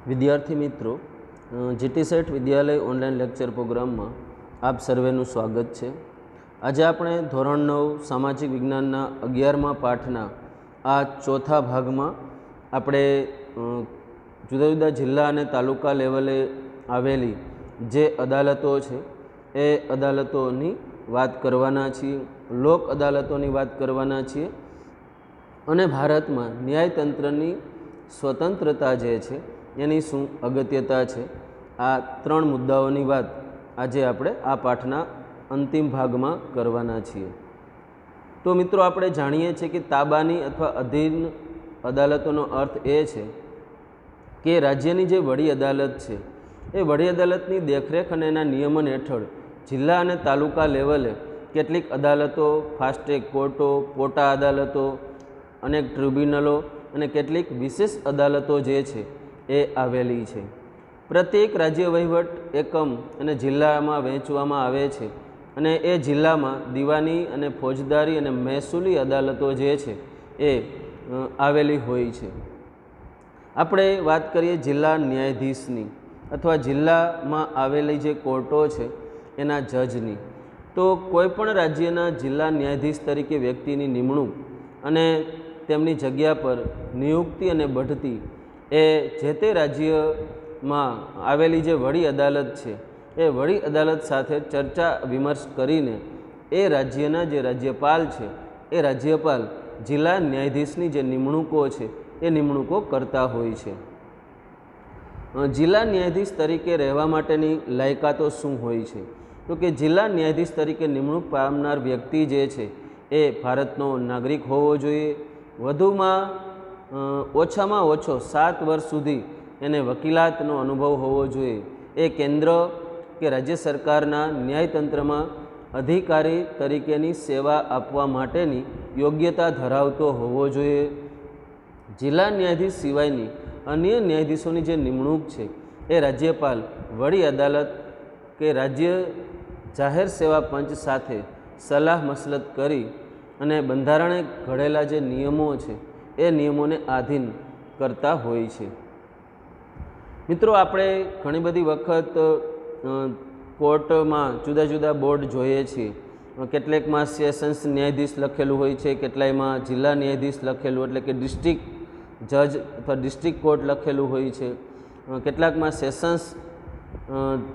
વિદ્યાર્થી મિત્રો, GT set વિદ્યાલય online lecture પ્રોગ્રામમાં આપ સર્વેનું સ્વાગત છે. આજે આપણે ધોરણ 9 સામાજિક વિજ્ઞાનના 11મા પાઠના આ ચોથા ભાગમાં આપણે જુદા જુદા જિલ્લા અને તાલુકા લેવલે આવેલી જે અદાલતો છે એ અદાલતોની વાત કરવાના છીએ, લોક અદાલતોની વાત કરવાના છીએ અને ભારતમાં ન્યાયતંત્રની સ્વતંત્રતા જે છે એની શું અગત્યતા છે, આ ત્રણ મુદ્દાઓની વાત આજે આપણે આ પાઠના અંતિમ ભાગમાં કરવાના છીએ. તો મિત્રો, આપણે જાણીએ છીએ કે તાબાની અથવા અધીન અદાલતોનો અર્થ એ છે કે રાજ્યની જે વડી અદાલત છે એ વડી અદાલતની દેખરેખ અને એના નિયમન હેઠળ જિલ્લા અને તાલુકા લેવલે કેટલીક અદાલતો, ફાસ્ટ ટ્રેક કોર્ટો, પોટા અદાલતો, અનેક ટ્રિબ્યુનલો અને કેટલીક વિશેષ અદાલતો જે છે એ આવેલી છે. પ્રત્યેક રાજ્ય વહીવટ એકમ અને જિલ્લામાં વહેંચવામાં આવે છે અને એ જિલ્લામાં દીવાની અને ફોજદારી અને મહેસૂલી અદાલતો જે છે એ આવેલી હોય છે. આપણે વાત કરીએ જિલ્લા ન્યાયાધીશની અથવા જિલ્લામાં આવેલી જે કોર્ટો છે એના જજની, તો કોઈપણ રાજ્યના જિલ્લા ન્યાયાધીશ તરીકે વ્યક્તિની નિમણૂક અને તેમની જગ્યા પર નિયુક્તિ અને બઢતી એ જે તે રાજ્યમાં આવેલી જે વડી અદાલત છે એ વડી અદાલત સાથે ચર્ચા વિમર્શ કરીને એ રાજ્યના જે રાજ્યપાલ છે એ રાજ્યપાલ જિલ્લા ન્યાયાધીશની જે નિમણૂકો છે એ નિમણૂકો કરતા હોય છે. જિલ્લા ન્યાયાધીશ તરીકે રહેવા માટેની લાયકાતો શું હોય છે? તો કે જિલ્લા ન્યાયાધીશ તરીકે નિમણૂક પામનાર વ્યક્તિ જે છે એ ભારતનો નાગરિક હોવો જોઈએ. વધુમાં ઓછામાં ઓછો 7 વર્ષ સુધી એને વકીલાતનો અનુભવ હોવો જોઈએ. એ કેન્દ્ર કે રાજ્ય સરકારના ન્યાયતંત્રમાં અધિકારી તરીકેની સેવા આપવા માટેની યોગ્યતા ધરાવતો હોવો જોઈએ. જિલ્લા ન્યાયાધીશ સિવાયની અન્ય ન્યાયાધીશોની જે નિમણૂક છે એ રાજ્યપાલ વડી અદાલત કે રાજ્ય જાહેર સેવા પંચ સાથે સલાહ મસલત કરી અને બંધારણે ઘડેલા જે નિયમો છે એ નિયમોને આધીન કરતા હોય છે. મિત્રો, આપણે ઘણી બધી વખત કોર્ટમાં જુદા જુદા બોર્ડ જોઈએ છીએ. કેટલેકમાં સેશન્સ ન્યાયાધીશ લખેલું હોય છે, કેટલાયમાં જિલ્લા ન્યાયાધીશ લખેલું એટલે કે ડિસ્ટ્રિક્ટ જજ અથવા ડિસ્ટ્રિક્ટ કોર્ટ લખેલું હોય છે, કેટલાકમાં સેશન્સ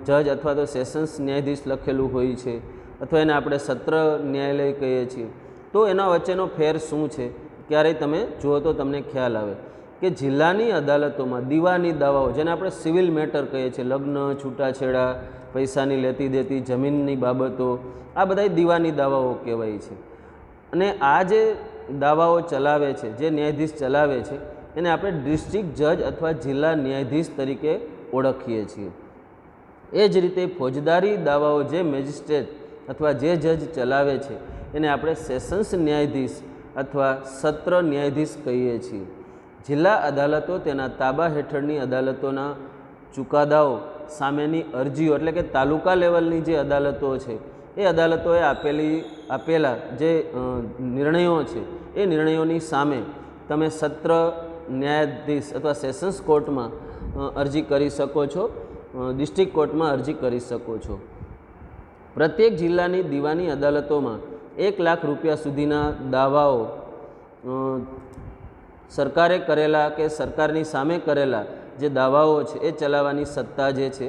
જજ અથવા તો સેશન્સ ન્યાયાધીશ લખેલું હોય છે, અથવા એને આપણે સત્ર ન્યાયાલય કહીએ છીએ. તો એના વચ્ચેનો ફેર શું છે? ક્યારેય તમે જુઓ તો તમને ખ્યાલ આવે કે જિલ્લાની અદાલતોમાં દીવાની દાવાઓ, જેને આપણે સિવિલ મેટર કહીએ છીએ, લગ્ન, છૂટાછેડા, પૈસાની લેતી દેતી, જમીનની બાબતો, આ બધા દીવાની દાવાઓ કહેવાય છે. અને આ જે દાવાઓ ચલાવે છે, જે ન્યાયાધીશ ચલાવે છે, એને આપણે ડિસ્ટ્રિક્ટ જજ અથવા જિલ્લા ન્યાયાધીશ તરીકે ઓળખીએ છીએ. એ જ રીતે ફોજદારી દાવાઓ જે મેજિસ્ટ્રેટ અથવા જે જજ ચલાવે છે એને આપણે સેશન્સ ન્યાયાધીશ અથવા સત્ર ન્યાયાધીશ કહીએ છીએ. જિલ્લા અદાલતો તેના તાબા હેઠળની અદાલતોના ચુકાદાઓ સામેની અરજીઓ એટલે કે તાલુકા લેવલની જે અદાલતો છે એ અદાલતોએ આપેલા જે નિર્ણયો છે એ નિર્ણયોની સામે તમે સત્ર ન્યાયાધીશ અથવા સેશન્સ કોર્ટમાં અરજી કરી શકો છો, ડિસ્ટ્રિક્ટ કોર્ટમાં અરજી કરી શકો છો. પ્રત્યેક જિલ્લાની દીવાની અદાલતોમાં 1 લાખ રૂપિયા સુધીના દાવાઓ સરકારે કરેલા કે સરકારની સામે કરેલા જે દાવાઓ છે એ ચલાવવાની સત્તા જે છે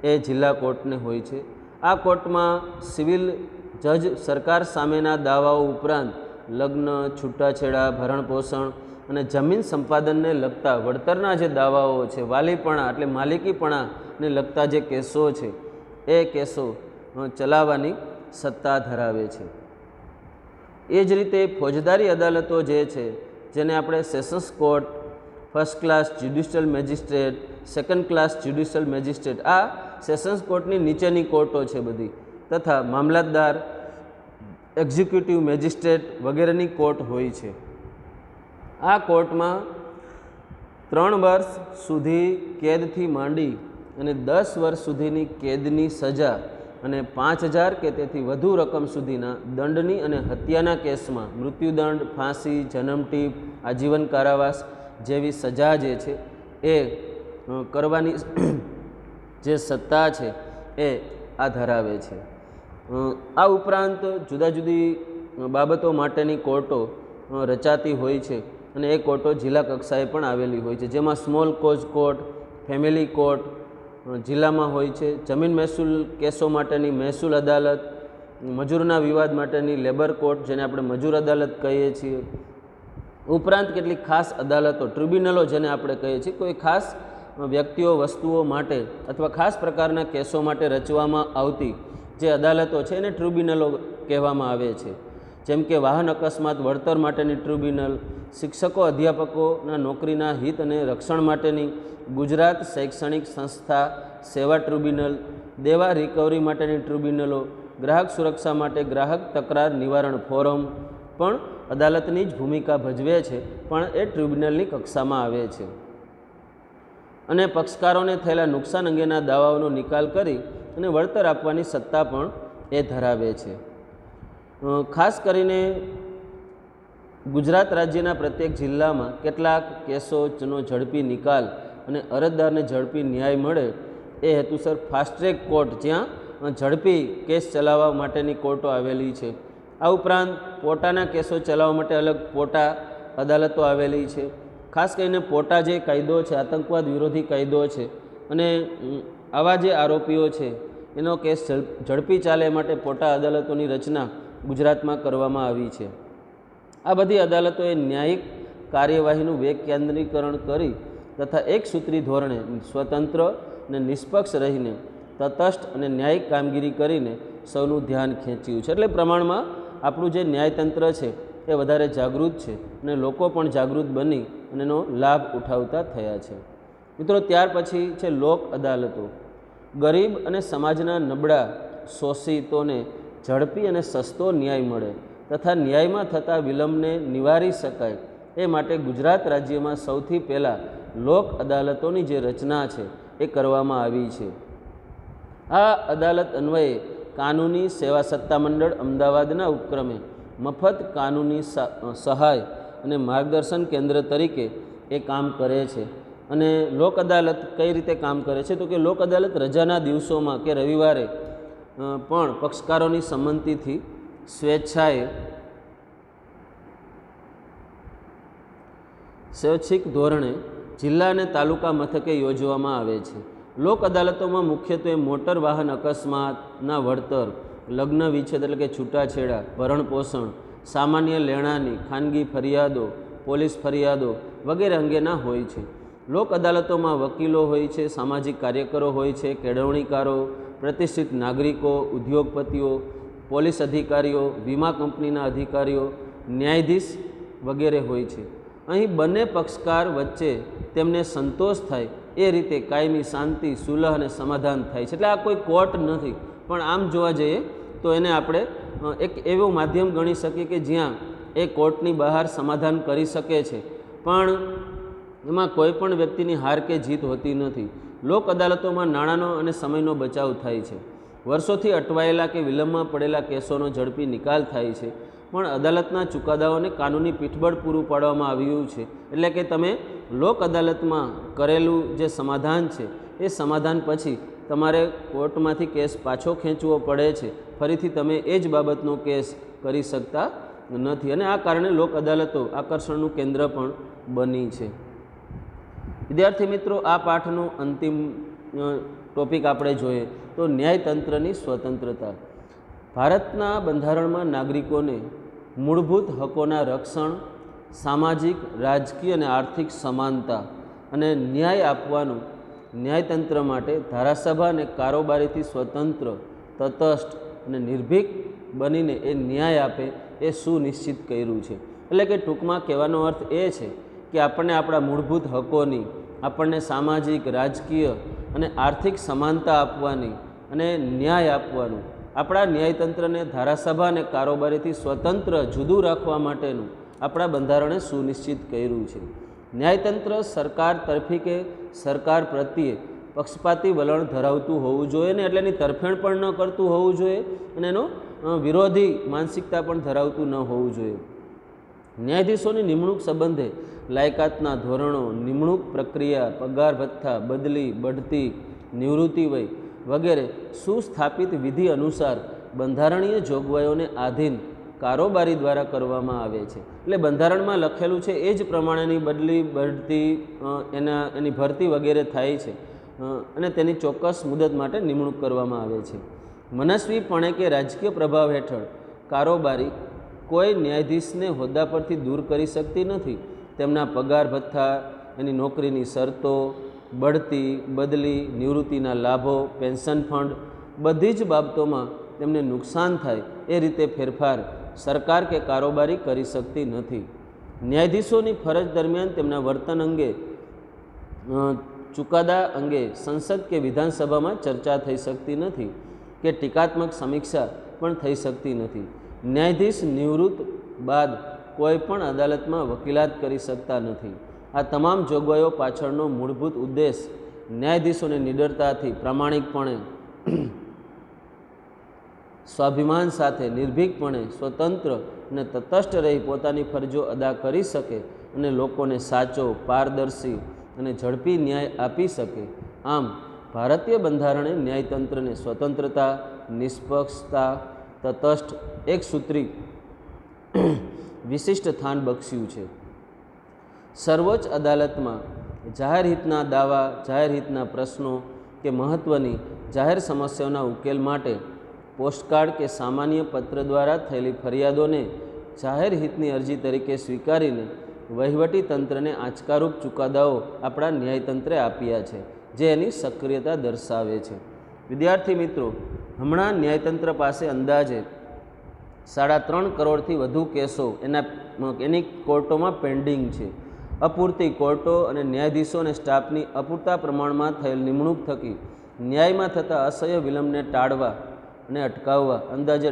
એ જિલ્લા કોર્ટને હોય છે. આ કોર્ટમાં સિવિલ જજ સરકાર સામેના દાવાઓ ઉપરાંત લગ્ન, છૂટાછેડા, ભરણપોષણ અને જમીન સંપાદનને લગતા વળતરના જે દાવાઓ છે, વાલીપણા એટલે માલિકીપણાને લગતા જે કેસો છે એ કેસો ચલાવવાની સત્તા ધરાવે છે. એ જ રીતે ફોજદારી અદાલતો જે છે, જેને આપણે sessions court, first class judicial magistrate, second class judicial magistrate, આ સેશન્સ કોર્ટની નીચેની કોર્ટો છે બધી, તથા મામલતદાર, એક્ઝિક્યુટિવ મેજિસ્ટ્રેટ વગેરેની કોર્ટ હોય છે. આ કોર્ટમાં 3 વર્ષ સુધી કેદથી માંડી અને 10 વર્ષ સુધીની કેદની સજા અને 5,000 કે તેથી વધુ રકમ સુધીના દંડની અને હત્યાના કેસમાં મૃત્યુદંડ, ફાંસી, જન્મટીપ, આજીવન કારાવાસ જેવી સજા જે છે એ કરવાની જે સત્તા છે એ આ ધરાવે છે. આ ઉપરાંત જુદા જુદી બાબતો માટેની કોર્ટો રચાતી હોય છે અને એ કોર્ટો જિલ્લા કક્ષાએ પણ આવેલી હોય છે, જેમાં small cause court, family court જિલ્લામાં હોય છે, જમીન મહેસૂલ કેસો માટેની મહેસૂલ અદાલત, મજૂરના વિવાદ માટેની લેબર કોર્ટ જેને આપણે મજૂર અદાલત કહીએ છીએ. ઉપરાંત કેટલીક ખાસ અદાલતો, ટ્રિબ્યુનલો જેને આપણે કહીએ છીએ, કોઈ ખાસ વ્યક્તિઓ વસ્તુઓ માટે અથવા ખાસ પ્રકારના કેસો માટે રચવામાં આવતી જે અદાલતો છે એને ટ્રિબ્યુનલો કહેવામાં આવે છે. જેમ કે વાહન અકસ્માત વળતર માટેની ટ્રિબ્યુનલ, શિક્ષકો અધ્યાપકોના નોકરીના હિત અને રક્ષણ માટેની ગુજરાત શૈક્ષણિક સંસ્થા સેવા ટ્રિબ્યુનલ, દેવા રિકવરી માટેની ટ્રિબ્યુનલો, ગ્રાહક સુરક્ષા માટે ગ્રાહક તકરાર નિવારણ ફોરમ પણ અદાલતની જ ભૂમિકા ભજવે છે, પણ એ ટ્રિબ્યુનલની કક્ષામાં આવે છે. અને પક્ષકારોને થયેલા નુકસાન અંગેના દાવાઓનો નિકાલ કરી અને વળતર આપવાની સત્તા પણ એ ધરાવે છે. ખાસ કરીને ગુજરાત રાજ્યના પ્રત્યેક જિલ્લામાં કેટલાક કેસોનો ઝડપી નિકાલ અને અરજદારને ઝડપી ન્યાય મળે એ હેતુસર ફાસ્ટ ટ્રેક કોર્ટ, જ્યાં ઝડપી કેસ ચલાવવા માટેની કોર્ટો આવેલી છે. આ ઉપરાંત પોટાના કેસો ચલાવવા માટે અલગ પોટા અદાલતો આવેલી છે. ખાસ કરીને પોટા જે કાયદો છે, આતંકવાદ વિરોધી કાયદો છે, અને આવા જે આરોપીઓ છે એનો કેસ ઝડપી ચાલે માટે પોટા અદાલતોની રચના ગુજરાતમાં કરવામાં આવી છે. આ બધી અદાલતોએ ન્યાયિક કાર્યવાહીનું વિકેન્દ્રીકરણ કરી તથા એક સૂત્રી ધોરણે સ્વતંત્ર અને નિષ્પક્ષ રહીને તટસ્થ અને ન્યાયિક કામગીરી કરીને સૌનું ધ્યાન ખેંચ્યું છે. એટલે પ્રમાણમાં આપણું જે ન્યાયતંત્ર છે એ વધારે જાગૃત છે અને લોકો પણ જાગૃત બની અને એનો લાભ ઉઠાવતા થયા છે. મિત્રો, ત્યાર પછી છે લોક અદાલતો. ગરીબ અને સમાજના નબળા શોષિતોને ઝડપી અને સસ્તો ન્યાય મળે તથા ન્યાયમાં થતા વિલંબને નિવારી શકાય એ માટે ગુજરાત રાજ્યમાં સૌથી પહેલાં લોક અદાલતોની જે રચના છે એ કરવામાં આવી છે. આ અદાલત અન્વયે કાનૂની સેવા સત્તામંડળ અમદાવાદના ઉપક્રમે મફત કાનૂની સહાય અને માર્ગદર્શન કેન્દ્ર તરીકે એ કામ કરે છે. અને લોક અદાલત કઈ રીતે કામ કરે છે? તો કે લોક અદાલત રજાના દિવસોમાં કે રવિવારે પણ પક્ષકારોની સંમતિથી સ્વૈચ્છિક ધોરણે જિલ્લા અને તાલુકા મથકે યોજવામાં આવે છે. લોક અદાલતોમાં મુખ્યત્વે મોટર વાહન અકસ્માતના વળતર, લગ્ન વિચ્છેદ એટલે કે છૂટાછેડા, ભરણપોષણ, સામાન્ય લેણાની, ખાનગી ફરિયાદો, પોલીસ ફરિયાદો વગેરે અંગેના હોય છે. લોક અદાલતોમાં વકીલો હોય છે, સામાજિક કાર્યકરો હોય છે, કેળવણીકારો, પ્રતિષ્ઠિત નાગરિકો, ઉદ્યોગપતિઓ, પોલીસ અધિકારીઓ, વીમા કંપનીના અધિકારીઓ, ન્યાયાધીશ વગેરે હોય છે. અહીં બંને પક્ષકાર વચ્ચે તેમને સંતોષ થાય એ રીતે કાયમી શાંતિ, સુલહ અને સમાધાન થાય છે. એટલે આ કોઈ કોર્ટ નથી, પણ આમ જોવા જઈએ તો એને આપણે એક એવું માધ્યમ ગણી શકીએ કે જ્યાં એ કોર્ટની બહાર સમાધાન કરી શકે છે, પણ એમાં કોઈ પણ વ્યક્તિની હાર કે જીત હોતી નથી. લોક અદાલતોમાં નાણાંનો અને સમયનો બચાવ થાય છે. વર્ષોથી અટવાયેલા કે વિલંબમાં પડેલા કેસોનો ઝડપી નિકાલ થાય છે, પણ અદાલતના ચુકાદાઓને કાનૂની પીઠબળ પૂરું પાડવામાં આવ્યું છે. એટલે કે તમે લોક અદાલતમાં કરેલું જે સમાધાન છે એ સમાધાન પછી તમારે કોર્ટમાંથી કેસ પાછો ખેંચવો પડે છે, ફરીથી તમે એ જ બાબતનો કેસ કરી શકતા નથી. અને આ કારણે લોક અદાલતો આકર્ષણનું કેન્દ્ર પણ બની છે. વિદ્યાર્થી મિત્રો, આ પાઠનો અંતિમ ટોપિક આપણે જોઈએ તો ન્યાયતંત્રની સ્વતંત્રતા. ભારતના બંધારણમાં નાગરિકોને મૂળભૂત હકોના રક્ષણ, સામાજિક, રાજકીય અને આર્થિક સમાનતા અને ન્યાય આપવાનું ન્યાયતંત્ર માટે ધારાસભા અને કારોબારીથી સ્વતંત્ર, તટસ્થ અને નિર્ભીક બનીને એ ન્યાય આપે એ સુનિશ્ચિત કર્યું છે. એટલે કે ટૂંકમાં કહેવાનો અર્થ એ છે કે આપણને આપણા મૂળભૂત હકોની, આપણને સામાજિક, રાજકીય અને આર્થિક સમાનતા આપવાની અને ન્યાય આપવાનું, આપણા ન્યાયતંત્રને ધારાસભા અને કારોબારીથી સ્વતંત્ર, જુદું રાખવા માટેનું આપણા બંધારણે સુનિશ્ચિત કર્યું છે. ન્યાયતંત્ર સરકાર તરફી કે સરકાર પ્રત્યે પક્ષપાતી વલણ ધરાવતું હોવું જોઈએ ને એટલે એની તરફેણ પણ ન કરતું હોવું જોઈએ અને એનો વિરોધી માનસિકતા પણ ધરાવતું ન હોવું જોઈએ. ન્યાયાધીશોની નિમણૂક સંબંધે લાયકાતના ધોરણો, નિમણૂક પ્રક્રિયા, પગાર ભથ્થા, બદલી, બઢતી, નિવૃત્તિ વય વગેરે સુસ્થાપિત વિધિ અનુસાર બંધારણીય જોગવાઈઓને આધીન કારોબારી દ્વારા કરવામાં આવે છે. એટલે બંધારણમાં લખેલું છે એ જ પ્રમાણેની બદલી, બઢતી, એની ભરતી વગેરે થાય છે અને તેની ચોક્કસ મુદત માટે નિમણૂક કરવામાં આવે છે. મનસ્વીપણે કે રાજકીય પ્રભાવ હેઠળ કારોબારી કોઈ ન્યાયાધીશને હોદ્દા પરથી દૂર કરી શકતી નથી. તેમના પગાર ભથ્થા, એની નોકરીની શરતો, બઢતી, બદલી, નિવૃત્તિના લાભો, પેન્શન ફંડ બધી જ બાબતોમાં તેમને નુકસાન થાય એ રીતે ફેરફાર સરકાર કે કારોબારી કરી શકતી નથી. ન્યાયાધીશોની ફરજ દરમિયાન તેમના વર્તન અંગે, ચુકાદા અંગે સંસદ કે વિધાનસભામાં ચર્ચા થઈ શકતી નથી કે ટીકાત્મક સમીક્ષા પણ થઈ શકતી નથી. ન્યાયાધીશ નિવૃત્ત બાદ કોઈ પણ અદાલતમાં વકીલાત કરી શકતા નથી. આ તમામ જોગવાઈઓ પાછળનો મૂળભૂત ઉદ્દેશ ન્યાયાધીશોને નિડરતાથી, પ્રામાણિકપણે, સ્વાભિમાન સાથે, નિર્ભીકપણે, સ્વતંત્ર અને તટસ્થ રહી પોતાની ફરજો અદા કરી શકે અને લોકોને સાચો, પારદર્શી અને ઝડપી ન્યાય આપી શકે. આમ ભારતીય બંધારણે ન્યાયતંત્રને સ્વતંત્રતા, નિષ્પક્ષતા, તટસ્થ, એકસૂત્રી વિશિષ્ટ સ્થાન બક્ષ્યું છે. સર્વોચ્ચ અદાલતમાં જાહેર હિતના દાવા, જાહેર હિતના પ્રશ્નો કે મહત્ત્વની જાહેર સમસ્યાઓના ઉકેલ માટે પોસ્ટકાર્ડ કે સામાન્ય પત્ર દ્વારા થયેલી ફરિયાદોને જાહેર હિતની અરજી તરીકે સ્વીકારીને વહીવટી તંત્રને આંચકારૂપ ચુકાદાઓ આપણા ન્યાયતંત્રે આપ્યા છે, જે એની સક્રિયતા દર્શાવે છે. વિદ્યાર્થી મિત્રો, હમણાં ન્યાયતંત્ર પાસે અંદાજે 3.5 કરોડથી વધુ કેસો એની કોર્ટોમાં પેન્ડિંગ છે. અપૂરતી કોર્ટો અને ન્યાયાધીશો અને સ્ટાફની અપૂરતા પ્રમાણમાં થયેલ નિમણૂક થકી ન્યાયમાં થતા અસહ્ય વિલંબને ટાળવા અને અટકાવવા અંદાજે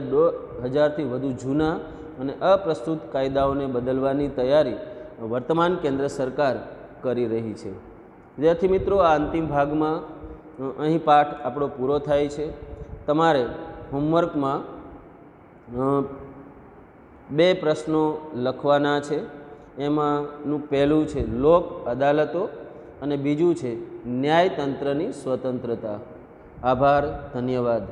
1000થી વધુ જૂના અને અપ્રસ્તુત કાયદાઓને બદલવાની તૈયારી વર્તમાન કેન્દ્ર સરકાર કરી રહી છે. વિદ્યાર્થી મિત્રો, આ અંતિમ ભાગમાં અહીં પાઠ આપણો પૂરો થાય છે. તમારે હોમવર્કમાં 2 પ્રશ્નો લખવાના છે. એમાંનું પહેલું છે લોક અદાલતો અને બીજું છે ન્યાયતંત્રની સ્વતંત્રતા. આભાર, ધન્યવાદ.